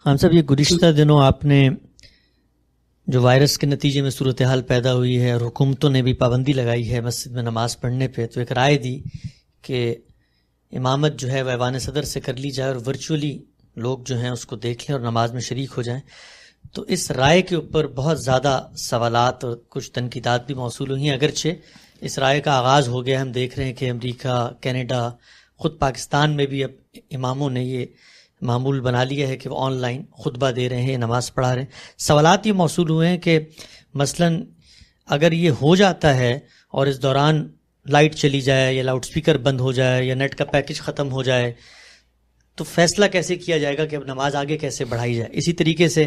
ہم صاحب، یہ گزشتہ دنوں آپ نے جو وائرس کے نتیجے میں صورتحال پیدا ہوئی ہے اور حکومتوں نے بھی پابندی لگائی ہے مسجد میں نماز پڑھنے پہ، تو ایک رائے دی کہ امامت جو ہے وہ ایوان صدر سے کر لی جائے اور ورچولی لوگ جو ہیں اس کو دیکھ لیں اور نماز میں شریک ہو جائیں. تو اس رائے کے اوپر بہت زیادہ سوالات اور کچھ تنقیدات بھی موصول ہوئی ہیں. اگرچہ اس رائے کا آغاز ہو گیا، ہم دیکھ رہے ہیں کہ امریکہ، کینیڈا، خود پاکستان میں بھی اب اماموں نے یہ معمول بنا لیا ہے کہ وہ آن لائن خطبہ دے رہے ہیں، نماز پڑھا رہے ہیں. سوالات یہ موصول ہوئے ہیں کہ مثلاً اگر یہ ہو جاتا ہے اور اس دوران لائٹ چلی جائے یا لاؤڈ سپیکر بند ہو جائے یا نیٹ کا پیکج ختم ہو جائے تو فیصلہ کیسے کیا جائے گا کہ اب نماز آگے کیسے بڑھائی جائے. اسی طریقے سے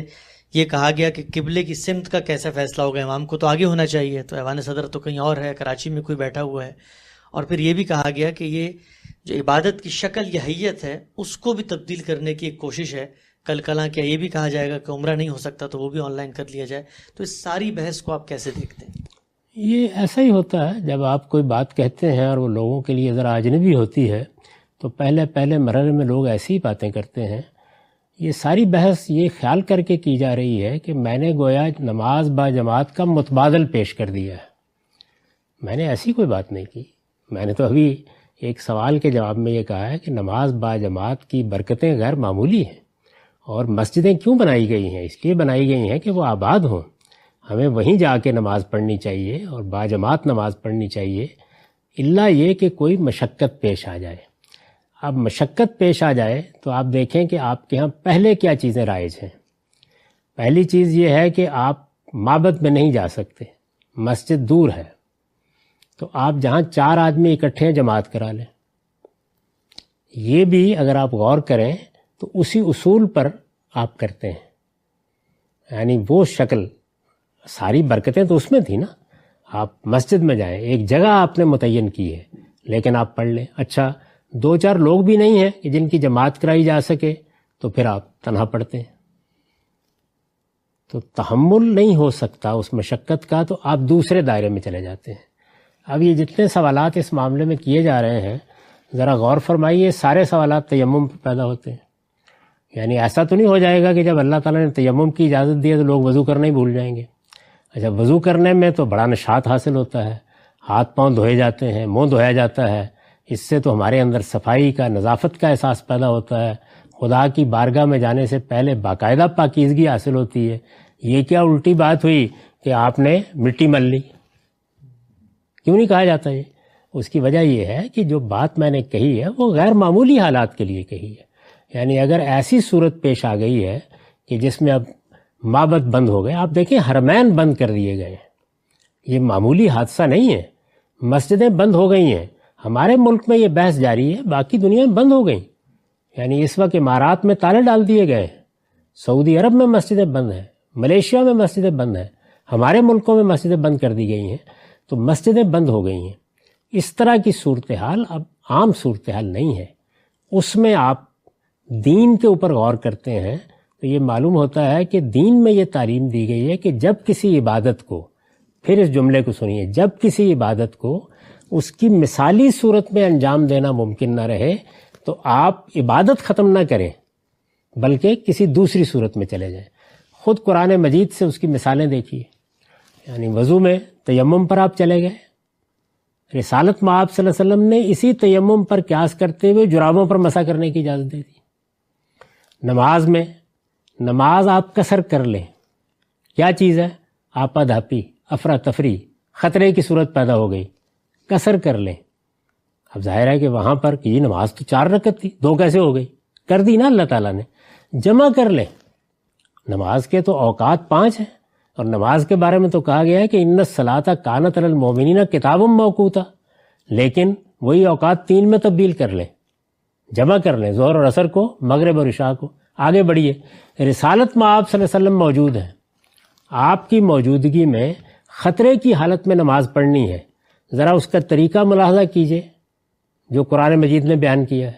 یہ کہا گیا کہ قبلے کی سمت کا کیسا فیصلہ ہوگا، امام کو تو آگے ہونا چاہیے، تو ایوان صدر تو کہیں اور ہے، کراچی میں کوئی بیٹھا ہوا ہے. اور پھر یہ بھی کہا گیا کہ یہ جو عبادت کی شکل یا حیت ہے اس کو بھی تبدیل کرنے کی ایک کوشش ہے. کل کلاں کیا یہ بھی کہا جائے گا کہ عمرہ نہیں ہو سکتا تو وہ بھی آن لائن کر لیا جائے. تو اس ساری بحث کو آپ کیسے دیکھتے ہیں؟ یہ ایسا ہی ہوتا ہے، جب آپ کوئی بات کہتے ہیں اور وہ لوگوں کے لیے ذرا اجنبی ہوتی ہے تو پہلے مرحلے میں لوگ ایسی ہی باتیں کرتے ہیں. یہ ساری بحث یہ خیال کر کے کی جا رہی ہے کہ میں نے گویا نماز با جماعت کا متبادل پیش کر دیا ہے. میں نے ایسی کوئی بات نہیں کی. میں نے تو ابھی ایک سوال کے جواب میں یہ کہا ہے کہ نماز با جماعت کی برکتیں غیر معمولی ہیں، اور مسجدیں کیوں بنائی گئی ہیں؟ اس لیے بنائی گئی ہیں کہ وہ آباد ہوں. ہمیں وہیں جا کے نماز پڑھنی چاہیے اور با جماعت نماز پڑھنی چاہیے، الا یہ کہ کوئی مشقت پیش آ جائے. اب مشقت پیش آ جائے تو آپ دیکھیں کہ آپ کے ہاں پہلے کیا چیزیں رائج ہیں. پہلی چیز یہ ہے کہ آپ معبد میں نہیں جا سکتے، مسجد دور ہے، تو آپ جہاں 4 آدمی اکٹھے ہیں جماعت کرا لیں. یہ بھی اگر آپ غور کریں تو اسی اصول پر آپ کرتے ہیں، یعنی وہ شکل، ساری برکتیں تو اس میں تھی نا. آپ مسجد میں جائیں، ایک جگہ آپ نے متعین کی ہے لیکن آپ پڑھ لیں. اچھا 2-4 لوگ بھی نہیں ہیں کہ جن کی جماعت کرائی جا سکے تو پھر آپ تنہا پڑھتے ہیں. تو تحمل نہیں ہو سکتا اس مشقت کا تو آپ دوسرے دائرے میں چلے جاتے ہیں. اب یہ جتنے سوالات اس معاملے میں کیے جا رہے ہیں ذرا غور فرمائیے، سارے سوالات تیمم پہ پیدا ہوتے ہیں. یعنی ایسا تو نہیں ہو جائے گا کہ جب اللہ تعالیٰ نے تیمم کی اجازت دی ہے تو لوگ وضو کرنا ہی بھول جائیں گے. اچھا وضو کرنے میں تو بڑا نشاط حاصل ہوتا ہے، ہاتھ پاؤں دھوئے جاتے ہیں، منہ دھویا جاتا ہے، اس سے تو ہمارے اندر صفائی کا، نظافت کا احساس پیدا ہوتا ہے. خدا کی بارگاہ میں جانے سے پہلے باقاعدہ پاکیزگی حاصل ہوتی ہے. یہ کیا الٹی بات ہوئی کہ آپ نے مٹی مل لی؟ کیوں نہیں کہا جاتا یہ؟ اس کی وجہ یہ ہے کہ جو بات میں نے کہی ہے وہ غیر معمولی حالات کے لیے کہی ہے. یعنی اگر ایسی صورت پیش آ گئی ہے کہ جس میں اب معبد بند ہو گئے، آپ دیکھیں حرمین بند کر دیے گئے ہیں، یہ معمولی حادثہ نہیں ہے. مسجدیں بند ہو گئی ہیں. ہمارے ملک میں یہ بحث جاری ہے، باقی دنیا میں بند ہو گئیں. یعنی اس وقت امارات میں تالے ڈال دیے گئے ہیں، سعودی عرب میں مسجدیں بند ہیں، ملیشیا میں مسجدیں بند ہیں، ہمارے ملکوں میں مسجدیں بند کر دی گئی ہیں. تو مسجدیں بند ہو گئی ہیں. اس طرح کی صورتحال اب عام صورتحال نہیں ہے. اس میں آپ دین کے اوپر غور کرتے ہیں تو یہ معلوم ہوتا ہے کہ دین میں یہ تعلیم دی گئی ہے کہ جب کسی عبادت کو، پھر اس جملے کو سنیے، جب کسی عبادت کو اس کی مثالی صورت میں انجام دینا ممکن نہ رہے تو آپ عبادت ختم نہ کریں بلکہ کسی دوسری صورت میں چلے جائیں. خود قرآن مجید سے اس کی مثالیں دیکھیے. یعنی وضو میں تیمم پر آپ چلے گئے، رسالت میں آپ صلی اللہ علیہ وسلم نے اسی تیمم پر قیاس کرتے ہوئے جرابوں پر مسح کرنے کی اجازت دے دی. نماز میں، نماز آپ قصر کر لیں، کیا چیز ہے؟ آپا دھاپی، افراتفری، خطرے کی صورت پیدا ہو گئی، قصر کر لیں. اب ظاہر ہے کہ وہاں پر کہ یہ نماز تو 4 رکعت تھی، 2 کیسے ہو گئی؟ کر دی نا اللہ تعالیٰ نے. جمع کر لیں. نماز کے تو اوقات 5 ہیں، اور نماز کے بارے میں تو کہا گیا ہے کہ ان الصلاۃ کانت علی المؤمنین کتابا موقوتا، لیکن وہی اوقات 3 میں تبدیل کر لیں، جمع کر لیں، ظہر اور عصر کو، مغرب اور عشاء کو. آگے بڑھیے. رسالت میں آپ صلی اللہ علیہ وسلم موجود ہیں، آپ کی موجودگی میں خطرے کی حالت میں نماز پڑھنی ہے. ذرا اس کا طریقہ ملاحظہ کیجئے جو قرآن مجید نے بیان کیا ہے.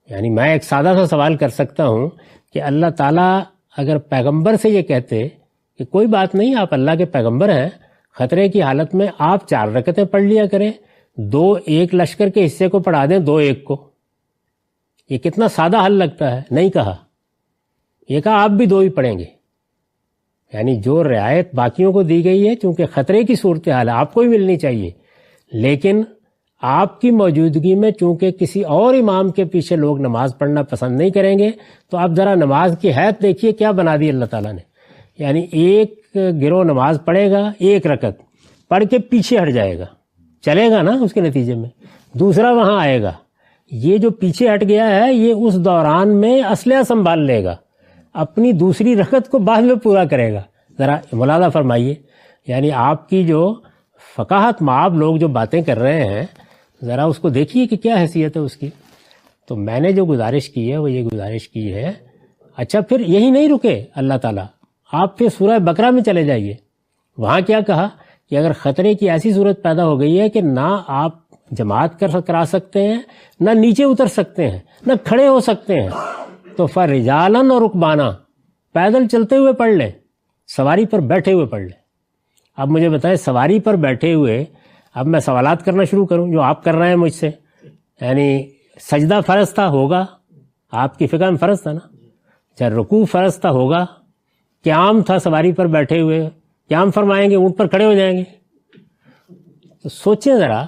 یعنی میں ایک سادہ سا سوال کر سکتا ہوں کہ اللہ تعالیٰ اگر پیغمبر سے یہ کہتے کہ کوئی بات نہیں، آپ اللہ کے پیغمبر ہیں، خطرے کی حالت میں آپ 4 رکعتیں پڑھ لیا کریں، 2 ایک لشکر کے حصے کو پڑھا دیں، 2 ایک کو. یہ کتنا سادہ حل لگتا ہے. نہیں کہا. یہ کہا آپ بھی 2 ہی پڑھیں گے، یعنی جو رعایت باقیوں کو دی گئی ہے چونکہ خطرے کی صورتحال ہے آپ کو ہی ملنی چاہیے، لیکن آپ کی موجودگی میں چونکہ کسی اور امام کے پیچھے لوگ نماز پڑھنا پسند نہیں کریں گے، تو آپ ذرا نماز کی حیثیت دیکھیے کیا بنا دی اللہ تعالیٰ نے. یعنی ایک گروہ نماز پڑھے گا 1 رکعت پڑھ کے پیچھے ہٹ جائے گا، چلے گا نا اس کے نتیجے میں، دوسرا وہاں آئے گا، یہ جو پیچھے ہٹ گیا ہے یہ اس دوران میں اسلحہ سنبھال لے گا، اپنی دوسری رکعت کو بعد میں پورا کرے گا. ذرا ملاحظہ فرمائیے، یعنی آپ کی جو فقاہت مآب لوگ جو باتیں کر رہے ہیں ذرا اس کو دیکھیے کہ کیا حیثیت ہے اس کی. تو میں نے جو گزارش کی ہے وہ یہ گزارش کی ہے. اچھا پھر یہی نہیں رکے اللہ تعالیٰ، آپ پھر سورہ بقرہ میں چلے جائیے، وہاں کیا کہا کہ اگر خطرے کی ایسی صورت پیدا ہو گئی ہے کہ نہ آپ جماعت کرا سکتے ہیں، نہ نیچے اتر سکتے ہیں، نہ کھڑے ہو سکتے ہیں، تو فرجالن اور رکبانا، پیدل چلتے ہوئے پڑھ لیں، سواری پر بیٹھے ہوئے پڑھ لیں. اب مجھے بتائیں سواری پر بیٹھے ہوئے اب میں سوالات کرنا شروع کروں جو آپ کر رہے ہیں مجھ سے، یعنی سجدہ فرض تھا ہوگا، آپ کی فقہ میں فرض تھا نا، اچھا رکوع فرض تھا ہوگا، قیام تھا سواری پر بیٹھے ہوئے، قیام فرمائیں گے اونٹ پر کھڑے ہو جائیں گے. تو سوچیں ذرا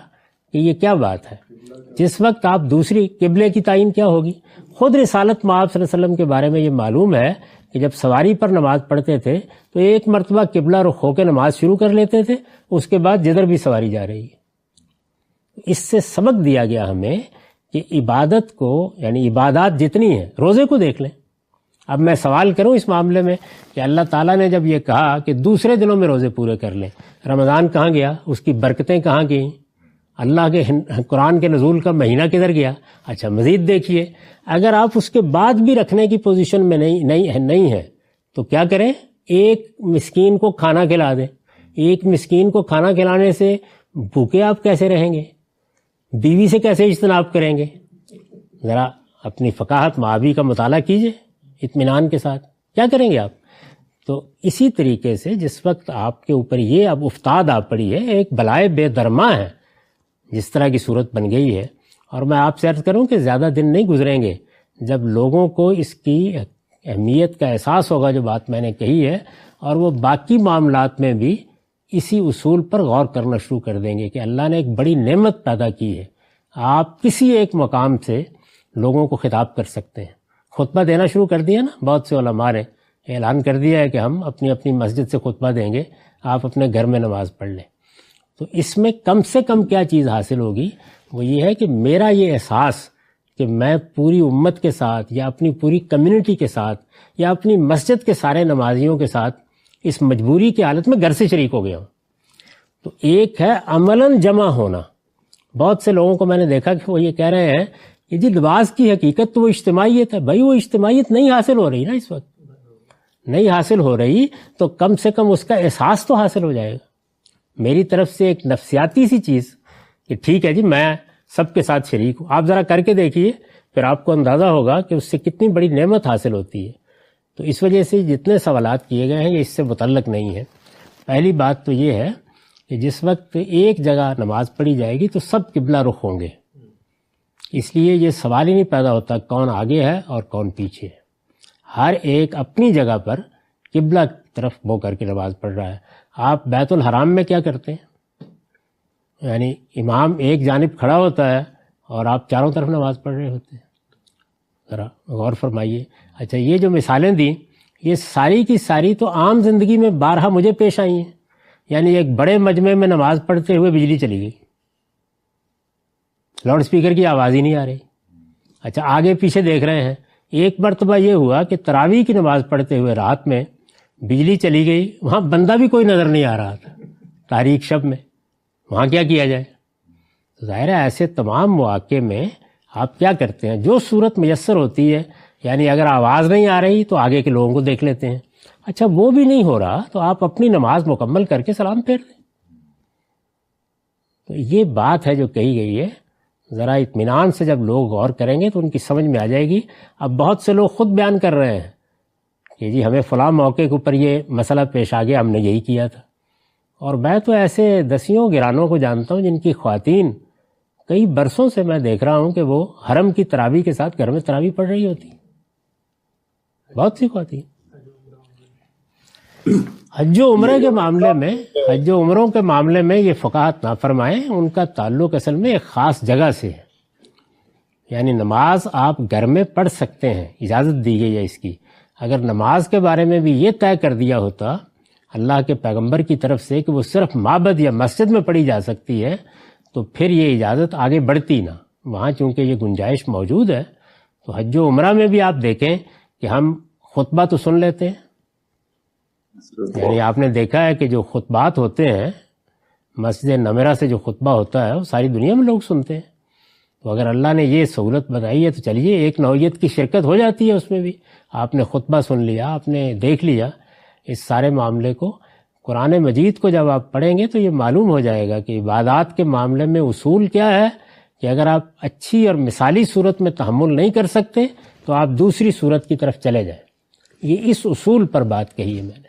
کہ یہ کیا بات ہے. جس وقت آپ دوسری قبلے کی تعین کیا ہوگی، خود رسالت مآب صلی اللہ علیہ وسلم کے بارے میں یہ معلوم ہے کہ جب سواری پر نماز پڑھتے تھے تو ایک مرتبہ قبلہ رخ ہو کے نماز شروع کر لیتے تھے، اس کے بعد جدھر بھی سواری جا رہی ہے. اس سے سبق دیا گیا ہمیں کہ عبادت کو، یعنی عبادات جتنی ہیں، روزے کو دیکھ لیں. اب میں سوال کروں اس معاملے میں کہ اللہ تعالیٰ نے جب یہ کہا کہ دوسرے دنوں میں روزے پورے کر لیں، رمضان کہاں گیا، اس کی برکتیں کہاں گئیں، اللہ کے قرآن کے نزول کا مہینہ کدھر گیا. اچھا مزید دیکھیے، اگر آپ اس کے بعد بھی رکھنے کی پوزیشن میں نہیں ہے تو کیا کریں، ایک مسکین کو کھانا کھلا دیں. ایک مسکین کو کھانا کھلانے سے بھوکے آپ کیسے رہیں گے، بیوی سے کیسے اجتناب کریں گے. ذرا اپنی فقاہت مآبی کا مطالعہ کیجئے اطمینان کے ساتھ، کیا کریں گے آپ. تو اسی طریقے سے جس وقت آپ کے اوپر یہ اب افتاد آ پڑی ہے، ایک بلائے بے درما ہے، جس طرح کی صورت بن گئی ہے، اور میں آپ سے عرض کروں کہ زیادہ دن نہیں گزریں گے جب لوگوں کو اس کی اہمیت کا احساس ہوگا جو بات میں نے کہی ہے، اور وہ باقی معاملات میں بھی اسی اصول پر غور کرنا شروع کر دیں گے کہ اللہ نے ایک بڑی نعمت پیدا کی ہے. آپ کسی ایک مقام سے لوگوں کو خطاب کر سکتے ہیں. خطبہ دینا شروع کر دیا نا، بہت سے علماء نے اعلان کر دیا ہے کہ ہم اپنی اپنی مسجد سے خطبہ دیں گے، آپ اپنے گھر میں نماز پڑھ لیں. تو اس میں کم سے کم کیا چیز حاصل ہوگی، وہ یہ ہے کہ میرا یہ احساس کہ میں پوری امت کے ساتھ یا اپنی پوری کمیونٹی کے ساتھ یا اپنی مسجد کے سارے نمازیوں کے ساتھ اس مجبوری کی حالت میں گھر سے شریک ہو گیا ہوں. تو ایک ہے عملاً جمع ہونا. بہت سے لوگوں کو میں نے دیکھا کہ وہ یہ کہہ رہے ہیں کہ جی نماز کی حقیقت تو وہ اجتماعیت ہے. بھائی وہ اجتماعیت نہیں حاصل ہو رہی نا، اس وقت نہیں حاصل ہو رہی، تو کم سے کم اس کا احساس تو حاصل ہو جائے گا. میری طرف سے ایک نفسیاتی سی چیز کہ ٹھیک ہے جی میں سب کے ساتھ شریک ہوں. آپ ذرا کر کے دیکھیے، پھر آپ کو اندازہ ہوگا کہ اس سے کتنی بڑی نعمت حاصل ہوتی ہے. تو اس وجہ سے جتنے سوالات کیے گئے ہیں یہ اس سے متعلق نہیں ہے. پہلی بات تو یہ ہے کہ جس وقت ایک جگہ نماز پڑھی جائے گی تو سب قبلہ رخ ہوں گے، اس لیے یہ سوال ہی نہیں پیدا ہوتا کون آگے ہے اور کون پیچھے ہے. ہر ایک اپنی جگہ پر قبلہ طرف بو کر کے نماز پڑھ رہا ہے. آپ بیت الحرام میں کیا کرتے ہیں، یعنی امام ایک جانب کھڑا ہوتا ہے اور آپ چاروں طرف نماز پڑھ رہے ہوتے ہیں. ذرا غور فرمائیے. اچھا یہ جو مثالیں دیں یہ ساری کی ساری تو عام زندگی میں بارہا مجھے پیش آئی ہیں. یعنی ایک بڑے مجمع میں نماز پڑھتے ہوئے بجلی چلی گئی، لاؤڈ اسپیکر کی آواز ہی نہیں آ رہی. اچھا آگے پیچھے دیکھ رہے ہیں. ایک مرتبہ یہ ہوا کہ تراویح کی نماز پڑھتے ہوئے رات میں بجلی چلی گئی، وہاں بندہ بھی کوئی نظر نہیں آ رہا تھا تاریک شب میں، وہاں کیا کیا جائے. ظاہر ہے ایسے تمام مواقع میں آپ کیا کرتے ہیں، جو صورت میسر ہوتی ہے، یعنی اگر آواز نہیں آ رہی تو آگے کے لوگوں کو دیکھ لیتے ہیں. اچھا وہ بھی نہیں ہو رہا تو آپ اپنی نماز مکمل کر کے سلام پھیر دیں. تو یہ بات ہے جو کہی گئی ہے. ذرا اطمینان سے جب لوگ غور کریں گے تو ان کی سمجھ میں آ جائے گی. اب بہت سے لوگ خود بیان کر رہے ہیں کہ جی ہمیں فلاں موقع کے اوپر یہ مسئلہ پیش آ گیا، ہم نے یہی کیا تھا. اور میں تو ایسے دسیوں گرانوں کو جانتا ہوں جن کی خواتین کئی برسوں سے میں دیکھ رہا ہوں کہ وہ حرم کی تراویح کے ساتھ گھر میں تراویح پڑھ رہی ہوتی. بہت سی خواتین. حج و عمرے کے معاملے میں، حج و عمروں کے معاملے میں یہ فقاہت نہ فرمائیں، ان کا تعلق اصل میں ایک خاص جگہ سے ہے. یعنی نماز آپ گھر میں پڑھ سکتے ہیں، اجازت دی گئی ہے اس کی. اگر نماز کے بارے میں بھی یہ طے کر دیا ہوتا اللہ کے پیغمبر کی طرف سے کہ وہ صرف معبد یا مسجد میں پڑھی جا سکتی ہے تو پھر یہ اجازت آگے بڑھتی نہ. وہاں چونکہ یہ گنجائش موجود ہے تو حج و عمرہ میں بھی آپ دیکھیں کہ ہم خطبہ تو سن لیتے ہیں. یعنی آپ نے دیکھا ہے کہ جو خطبات ہوتے ہیں مسجد نمرہ سے جو خطبہ ہوتا ہے وہ ساری دنیا میں لوگ سنتے ہیں. تو اگر اللہ نے یہ سہولت بتائی ہے تو چلیے ایک نوعیت کی شرکت ہو جاتی ہے اس میں بھی. آپ نے خطبہ سن لیا، آپ نے دیکھ لیا. اس سارے معاملے کو قرآن مجید کو جب آپ پڑھیں گے تو یہ معلوم ہو جائے گا کہ عبادات کے معاملے میں اصول کیا ہے کہ اگر آپ اچھی اور مثالی صورت میں تحمل نہیں کر سکتے تو آپ دوسری صورت کی طرف چلے جائیں. یہ اس اصول پر بات کہی ہے میں نے.